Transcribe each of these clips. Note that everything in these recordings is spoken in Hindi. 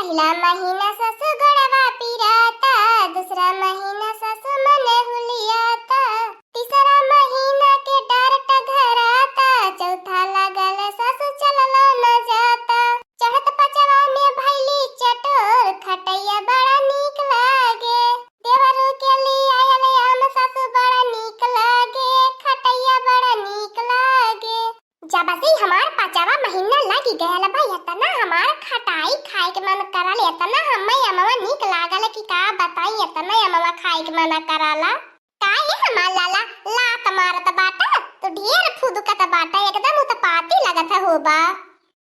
पहिला महीना ससु गड़वा पिराता, दूसरा महीना ससु मन हुलियाता, तीसरा महीना के डारट घराता, चौथा लगल ससु चललो न जाता। चढ़त पचवा में भैली चटोर, खटैया बड़ा नीक लागे, देवरू के लिए आयल आम ससु बड़ा नीक लागे, खटैया बड़ा नीक लागे। जब से हमार पचवा महीना लगी गयल बा इतना हमार खटाई खाए के मन करल, इतना हमें अमवा नीक लागल कि का बताई, इतना अमवा खाए के मन करला। काहे हमार लाला लात मारत बाटा, तो ढेर फुदुकत बाटा, एकदम उत्पाती लगत होबा।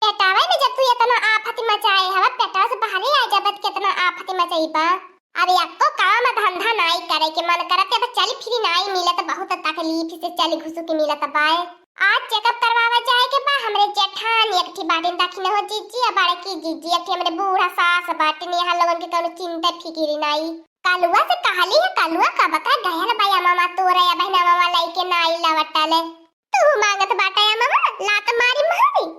पेटावे में जब तू इतना आफत मचाए हवा, पेटावा से बाहर आ जाबत कितना आफत मचाईबा। अब एको काम धंधा नाई करे के मन करत, अब चली फिरी नाई मिलत, बहुत तकलीफ से चली घुसु के मिलत बाए। आज चेकअप करवावा जाए के बा, हमरे जेठानी एक ठी बाटिन दखिन हो जीजी, आ बाड़े की जीजी एक ठी हमरे बूढ़ा सास बाटिन, यहाँ लोगन के कोनो चिंता फिकिरी नाई। कालुआ से कहली है, कालुआ कब का गयल बा मामा तोरे या बहना मामा लइके नाई लवटले, तू मांगत बाटा या मामा लात मारी मारी।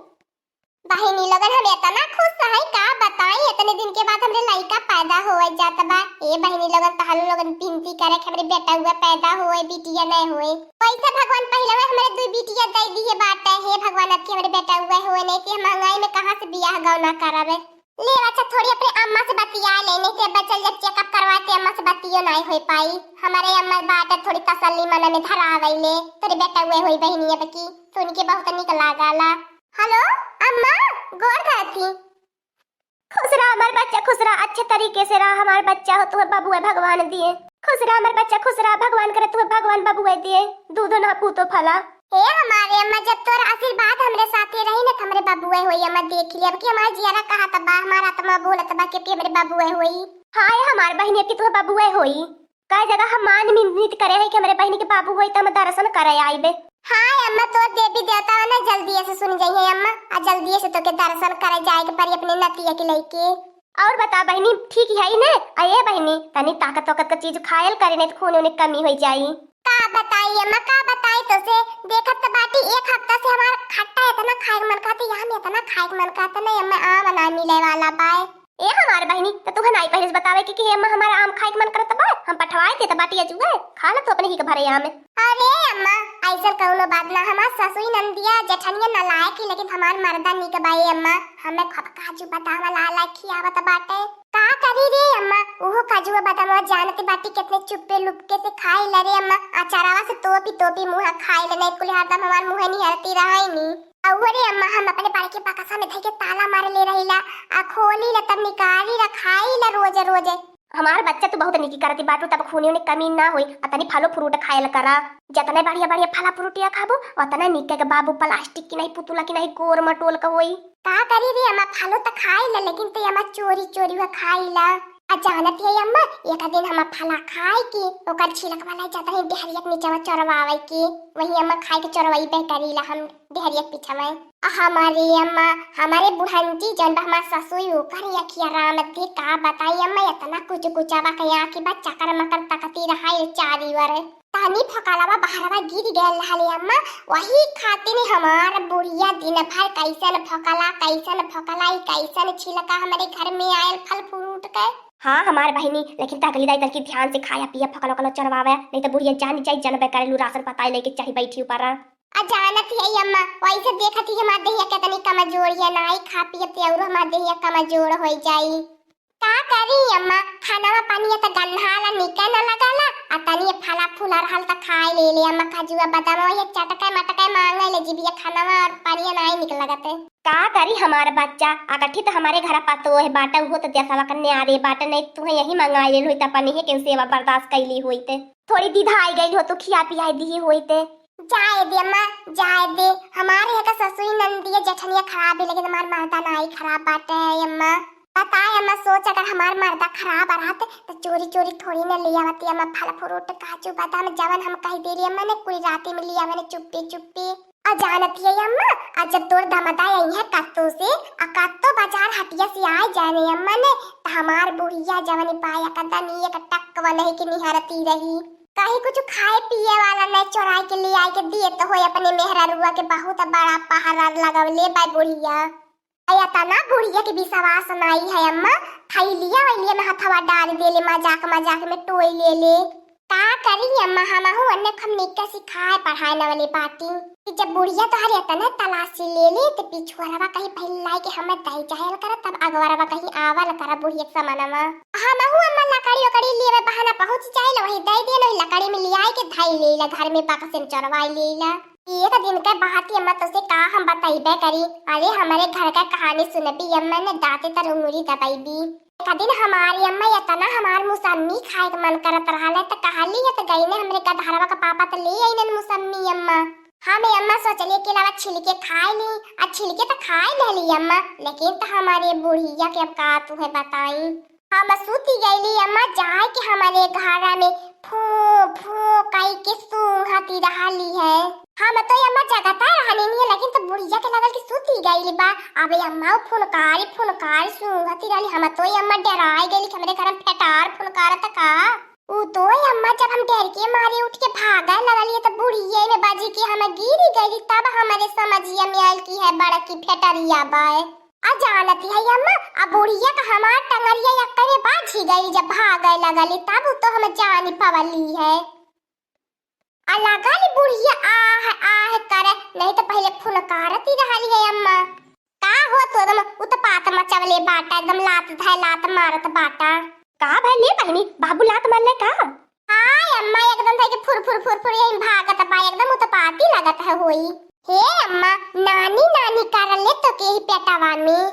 बहिनी लोगन हम इतना खुश है का बताई, इतने दिन के बाद हमरे लइका पैदा होए जात बा। ए बहिनी लोगन तहल लोगन विनती करे कि हमरे बेटा हुआ पैदा होए, बिटिया नहीं होए। पैसा भगवान पहले हमरे दो बिटिया दे दिए बाटे, हे भगवान अब हमरे बेटा हुआ होए नहीं ते महंगाई में कहां से बियाह गौना करावे। ले अच्छा थोड़ी अपने अम्मा से बतिया ले, नहीं ते बचल जब चेकअप करवाते अम्मा से बतियो नहीं हो पाई। हमारे अम्मा बात थोड़ी तसल्ली मन में धरावैले, तोरे बेटा हुए होई बहिनी अब की सुन के बहुत निक लागला। हेलो अम्मा, गोर खाती। खुश रहा हमार बच्चा, खुश रहा, अच्छे तरीके से रहा हमार बच्चा हो, तुम्हें बाबू है भगवान दिए। खुश रहा हमार बच्चा, खुश रहा, भगवान करे तुम्हें भगवान बाबू है दिए, दूधो ना पूतो फला। हे हमारे अम्मा जब तोर आशीर्वाद हमरे साथे रही ना, हमरे बाबू है होई अम्मा देख लिया कि हमार जियारा कहा तबा हमारा आत्मा बोलत बा कि हमरे बाबू है होई। हाय हमार बहिनी की तुम्हें बाबू है होई, कई जगह हम मान मिन्नत करे है कि हमरे बहिनी के बाबू होई त हम दर्शन करे आईबे। हाय अम्मा तो देवी देवता ना जल्दी से सुन जाइए अम्मा, आ जल्दी से तो के दर्शन करे जाए के परी अपने नतिया के लेके। और बता बहिनी ठीक है ने? अये बहिनी तनी ताकत वकत का चीज खायल करे नहीं तो खून में कमी हो जाई। का बताई अम्मा, का बताई तो से देखत तो बाटी एक हफ्ता से हमार खट्टा इतना खाए मन खाती, यहां में इतना खाए मन खाता नहीं अम्मा, आम ना मिले वाला बाय। ए हमार बहिनी तो तू नहीं पहले बतावे कि अम्मा हमारा आम खाए मन करत बा, हम पठवाए थे त बाटी अजुए खा ल तो अपने ही के भरे आम। अरे अम्मा ऐसा कौनो बात ना, हमार ससुई नंदिया जेठनिया न लाए की, लेकिन हमार मर्दा निक बाई अम्मा, हमें खप काजू बादाम ला खियावत बाटे। का करी रे अम्मा, ओहो काजू बादाम जानते बाटी कितने चुप्पे लुपके से खाई ल रे अम्मा, अचारावा से तोपी मुंह खाई ले, नहीं कुल हरदम हमार मुंह नहीं हरती रहाई नी। अरे अम्मा हम अपने बाड़ी के बक्सा में धई के ताला मार ले रहीला, आ खोली ल तब निकाली ल खाई ल रोज रोज। हमार बच्चा तो बहुत निकी करती बाटू, तब खूनी में कमी ना होई, अतनी फलो फ्रूट खायल करा, जतने बढ़िया बढ़िया फला फ्रूटिया खाबो उतना निके के बाबू प्लास्टिक की नहीं पुतुला की नहीं गोर मटोल का होई। का करी रे अम्मा फलो त खाई ल, लेकिन ते अम्मा चोरी चोरी हुआ खाई ल। आ जानत है अम्मा एक दिन हम फला खाए की ओकर छिलक वाला जाता है डेहरिया के नीचे चरवावे की, वही अम्मा खाए के चरवाई पे करीला हम डेहरिया के पीछे में। हमारे अम्मा हमारे बुढ़ंती जन हमार ससुई ओकर अखिया रामती का बताई अम्मा, इतना कुछ कुचावा के आंखी बा चकर मकर तकती रहा ये चारी वर तानी फकालावा बाहरवा गिर गए हाले अम्मा, वही खाती ने हमार बुढ़िया दिन भर कैसन फकला कैसन छिलका हमारे घर में आयल फल फ्रूट के। हाँ हमारे बहिनी लेकिन तकली दाई तक ध्यान से खाया पिया फकला कलो चरवावे, नहीं तो बुढ़िया जान जाई जनबे करेलू राशन पताई लेके चाही बैठी ऊपर। अजानत है अम्मा वैसे देखत ही हमार देहिया कितनी कमजोर है, नाई खा पिए ते और हमार देहिया कमजोर हो जाई। का करी अम्मा खानावा पानी त गन्हाला निके न लगाला, आ तनी फला फूला रहल त खाए ले अम्मा, काजुआ बादाम ये चटके मटके मांगे ले जीबिया खानावा और पानी नाई निक लगते। का करी हमारा बच्चा अगठी तो हमारे घर पातो है बाटा हो तो जैसा करने आ रे बाटा, नहीं तू यही मंगाई ले होई त पानी है के सेवा बर्दाश्त कैली होईते, थोड़ी दीदा आई गई हो तो खिया पिया दी होईते। जाए दे अम्मा जाए दे, हमारे यहाँ का ससुई नंदी जेठनिया खराब है, लेकिन हमार मर्दा नाई खराब बाटे अम्मा। बताए अम्मा सोच अगर हमार मर्दा खराब रहत तो चोरी चोरी थोड़ी न ले आवती अम्मा, फल फ्रूट काजू बादाम जवन हम कह दे रही अम्मा ने पूरी रात में लिया मैंने चुप्पी अजानती है अम्मा। आज जब तोर दमदा आई है कत्तो से अकत्तो बाजार हटिया से आए जाने अम्मा ने, तो हमार बुढ़िया जवन पाया कदा नी एक टक वाले के निहरती रही, कहीं कुछ खाए पिए वाला नहीं चोराई के लिए आए के दिए तो हो अपने मेहरा रुआ के बहुत बड़ा पहाड़ा लगावले बा बुढ़िया। अया तना बुढ़िया के विश्वास नहीं है अम्मा, थैलिया वैलिया में हथवा डाल देले मजाक मजाक में टोई ले ले। का करी अम्मा हमहु अन्ने हमने का सिखाए पढ़ाए न वाली बाती कि जब बुढ़िया तो हरे तना तलाशी ले ले तो पिछुआरवा कहीं फैलाई के हमें दई जाहल कर तब अगवरवा कहीं आवल कर बुढ़िया समानवा हमहु अम्मा लकड़ी ओकड़ी लिए बहाना पहुंच जाइल वही दई दे लो लकड़ी में लियाई के धाई लेला घर में बाक से चरवाई लेला। एक दिन के बात अम्मा तो से का हम बताइबे करी। अरे हमारे घर का कहानी सुनबी अम्मा ने दांते तर उंगली दबाईबी। एक दिन हमारी अम्मा या तना हमार मौसमी खाए के मन करत रहले त कहली है त गईने हमरे गधरवा का पापा त ले आइनन मौसमी अम्मा। हमें अम्मा सोचलिए के अलावा छिलके खाए ली आ छिलके तो खाए लेली अम्मा लेकिन तो हमारे बुढ़िया के अब का तू है बताई। हम सूती गईली अम्मा जाए के हमारे घर में फू फू कई के सूंघती रहली है। हम तो अम्मा जगता रहनी नहीं लेकिन तो बुढ़िया के लगल कि सूती गईली बा। अबे अम्मा फुनकारी सूंघती रहली। हम तो अम्मा डराई गईली हमरे घर में फेटार फुनकारत का उ तो अम्मा जब हम डर के मारे उठ के भागा लगलिए तो बुढ़िया में बाजी के हम गिरी गई तब हमारे समझिया में आयल की है बड़ा की फेटरिया बाय आ जानती है अम्मा। अब बुढ़िया का हमार टंगरिया यक्का में बाजी गई जब भागे लगली तब तो हम जानी पवली है। अलगाली बुढ़िया आह करे नहीं तो पहले फुनकारती रहली है अम्मा। का हो तो एकदम उत्पात मचवले बाटा एकदम लात धाय लात मारत बाटा। का भले बहनी बाबू लात मारले का? हाय अम्मा एकदम था कि फुर यही भागत बा एकदम उत्पाती लगत है होई। हे अम्मा नानी करले तो के ही पेटावा में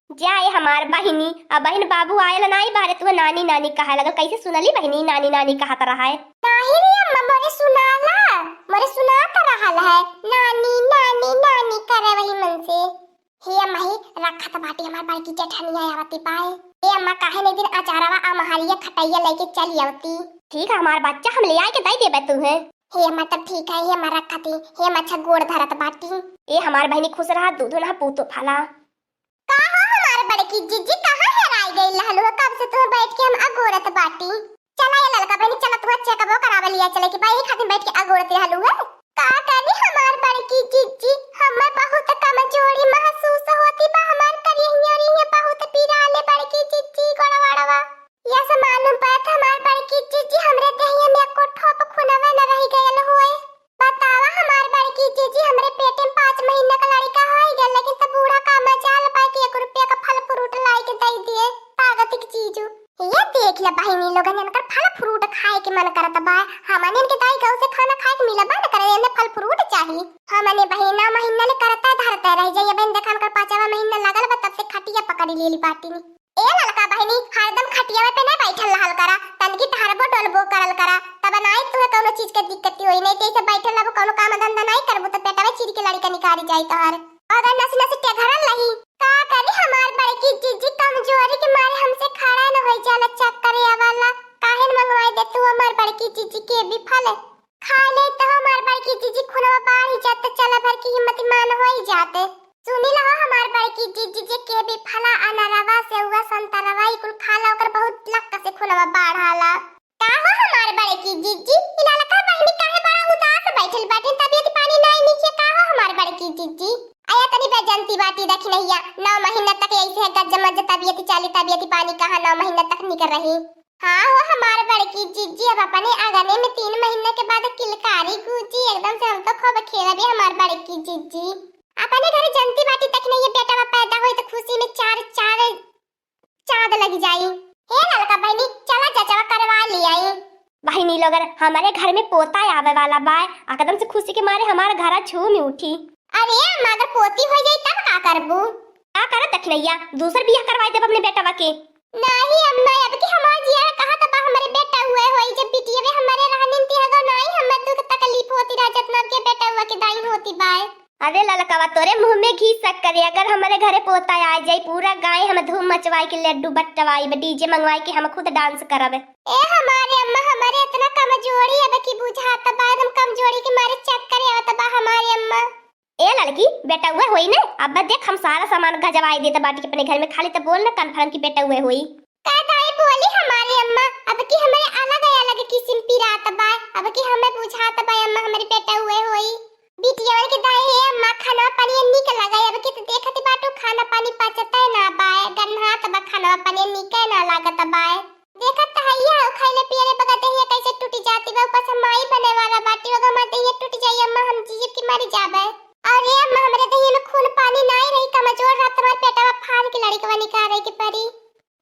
जाए हमार बहिनी अब बहन बाबू आयल नाई बारे तू नानी कहा लगा कैसे सुनली बहनी नानी कहत रहा है। नाही रे अम्मा मोरे सुनाता रहल है नानी करे वही मन से। हे अम्मा ही रखत बाटी हमार बड़की जेठनिया आवती पाए। हे अम्मा काहे नहीं दिन अचारवा अमहरिया खटैया लेके चली आवती। ठीक है हमार बच्चा हम ले आए के दई देबे तू है। हे अम्मा तब ठीक है हे अम्मा रखती हे अम्मा अच्छा गोड़ धरत बाटी। ए हमार बहनी खुश रहा दूध ना पूतो फला। का हो हमार बड़की जीजी कहां हेराई गई लहलू कब से तुम बैठ के हम अगोरत बाटी। चला ये ललका बहनी चला तू चेकअप करावे लिया चले कि भाई खातिर बैठ के अगोरत रहलू है। का कहनी हमार बड़की जीजी हमें बहुत कमजोरी महसूस होती बा हमार करियरी है बहुत पीराले बड़की जीजी गोड़वाड़वा ये सब मालूम पड़त हमार बड़की जीजी हमरे देहिया में को ठोप खुनवा न रह गयल होए। बतावा हमार बड़की जीजी हमरे पेट में 5 महीना का लड़का होई गेल लेकिन त बूढ़ा का मजाल पाए के 1 रुपया का फल फ्रूट लाई के दई दिए ताकत की चीजू। ये देख ले बहिनी लोगन इनकर फल फ्रूट खाए के मन करत बा। हमने इनके दाई गांव से खाना खाए के मिला बा न करे इन्हें फल फ्रूट चाहिए। हमने बहिना महीना ले करता धरता रह जाइए बहन देखा कर 5वां महीना लागल बा तब से खटिया पकड़ी लेली बाटी ने। ए ललका बहिनी हरदम खटिया पे ना बैठल रहल करा तनकी टहरबो डोलबो करल करा तब नाई तुहे कोनो चीज के दिक्कत होई नहीं तैसे बैठल रहबो कोनो काम धंधा नहीं करबो त पेटवा चिर के लड़का निकारी जाई तोहर अगर नस टेघरल रही। का करी हमार बड़की जीजी कमजोरी के मारे हमसे खड़ा न होई जाला चक्कर वाला काहे न मंगवाई दे तू हमार बड़की जीजी के भी फल खा ले तो हमार बड़की जीजी खुनवा बाढ़ जात चला भर की हिम्मत मान होई जाते। सुनी ला हमार बड़की जीजी के भी फला अनरवा से हुआ संतरवा ई कुल खा ला ओकर बहुत लक्का से खुनवा बाढ़ाला। का हो हमार बड़की जीजी इला लका बहनी काहे बड़ा उदास बैठल बाटे तबीयत पानी नहीं नीचे का हो हमार बड़की जीजी आया तनी बेजंती बाती देख नहिया 9 महीना तक ऐसे गजमज तबीयत चाली पानी कहां 9 महीना तक निकल रही। हां वो हमार बड़की जीजी अब अपने आगने में 3 महीने के बाद किलकारी गूंजी एकदम से हम तो खूब खेलबे हमार बड़की जीजी अपने घर जनती बाटी तक नहीं बेटा पैदा होई तो खुशी में चार चांद लग जाई। हे ललका बहनी चला चाचा करवा ले आई। बहनी लोग हमारे घर में पोता आवे वाला बा एकदम से खुशी के मारे हमारा घर झूम उठी। अरे अगर पोती हो जाई तब का करबू? का कर दखनैया दूसर बियाह करवाई देब अपने बेटावा के। नहीं अम्मा अब की हमार जिया कहा तब हमारे बेटा हुए होई जब बिटिया वे हमारे रहनिन ती हगो नहीं हम दुख तकलीफ होती रह जतना के बेटा हुआ के दाई होती बाय। अरे ललकावा तोरे मुंह में घी शक्कर अगर हमारे घरे पोता आ जाई पूरा गाय हम धूम मचवाई के लड्डू बटवाई डीजे मंगवाई के हम खुद डांस करब। ए हमारे अम्मा हमारे इतना कमजोरी अब की बुझात बा एकदम कमजोरी के मारे चक्कर आवत बा हमारी अम्मा। ए लड़की बेटा हुए होई ना अब देख हम सारा सामान गजवाई देता बाटी के अपने घर में खाली तो बोल ना कंफर्म की बेटा हुए होई। का दाई बोली हमारी अम्मा अब की हमारे अलग किस्म पिरात बा अब की हमें बुझात बा अम्मा हमारे बेटा हुए होई। बिटिया के दाई है अम्मा खाना पानी निक लगा अब के देखत बाटो खाना पानी पचता है ना बाय गन्हा तब खाना पानी निक ना लागत बाय देखत हैया खाइले पियले बगत है कैसे टूटी जाती बा ऊपर से माई बने वाला बाटी होगा मत ये टूट जाई अम्मा हम जीव की मर जाबे अरे अम्मा हमरे दही में खून पानी नहीं रही कमजोर रात तुम्हारे पेटवा फाड़ के लड़कवा निकाल रही के परी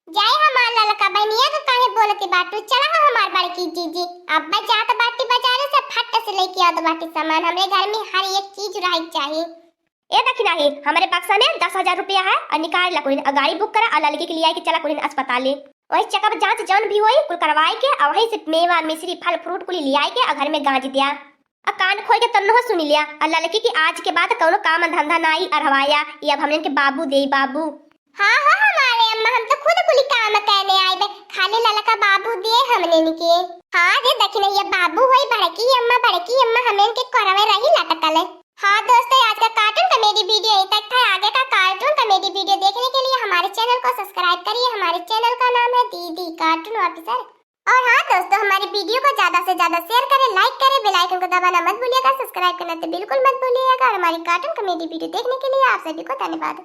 जाय हमार ललका बनिया का काहे बोलती बाटू चला हमार बड़की जीजी अब मैं जात बाटी बाजार से फट से लेके आओ बाटी सामान हमरे घर में हर एक चीज रही चाहिए ए देखी नहीं हमारे बक्सा में 10,000 रुपया है और निकाल ला कोई गाड़ी बुक करा और लड़की के लिए के चला कोई अस्पताल ले वही चेकअप जांच जौन भी होई कुल करवाए के और वहीं से मेवा मिश्री फल फ्रूट कुल ले आए के और घर में गांज दिया और कान खोल के तन्नो सुन लिया और लड़की की आज के बाद कोनो काम धंधा नाई और हवाया ये अब हमने के बाबू दे बाबू हां हां हमारे अम्मा हम तो खुद कुली काम करने आए बे खाली ललका बाबू दे हमने के हां रे देखी नहीं ये बाबू होई बड़की अम्मा हमें के करवे रही लटकल हां दोस्तों आज का कार्टून कॉमेडी वीडियो यहीं तक था आगे का कार्टून कॉमेडी वीडियो देखने के लिए हमारे चैनल को सब्सक्राइब करिए हमारे चैनल का नाम है दीदी कार्टून ऑफिसर और हाँ दोस्तों हमारी वीडियो को ज्यादा से ज्यादा शेयर करें लाइक करें बेल आइकन को दबाना मत भूलिएगा सब्सक्राइब करना तो बिल्कुल मत भूलिएगा और हमारी कार्टून कॉमेडी वीडियो देखने के लिए आप सभी को धन्यवाद।